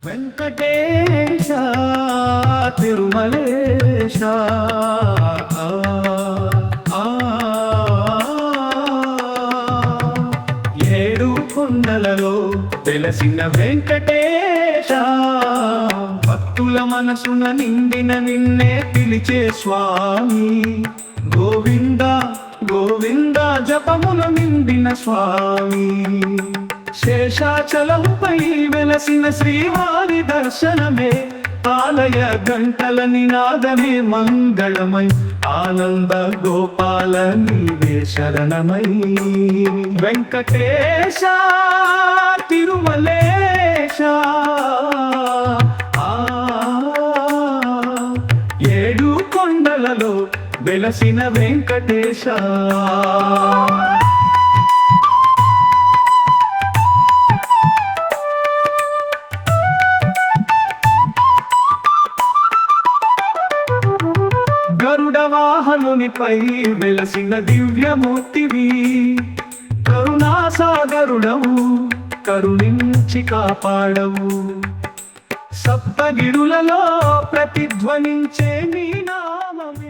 వెంకటేశ తిరుమలేశ ఏడు కొండలలో వెలసిన వెంకటేశ భక్తుల మనసున నిండిన నిన్నే పిలిచే స్వామి గోవింద గోవింద జపముల నిండిన స్వామి శేషాచలంపై వెలసిన శ్రీవారి దర్శనమే ఆలయ గంటల నినాదమే మంగళమై ఆనంద గోపాల నీవే శరణమై వెంకటేశ తిరుమలేశ ఏడు కొండలలో వెలసిన వెంకటేశ గరుడ వాహనునిపై వెలసిన దివ్యమూర్తివి కరుణాసాగరుడవు కరుణించి కాపాడవు సప్తగిరులలో ప్రతిధ్వనించే నీ నామమే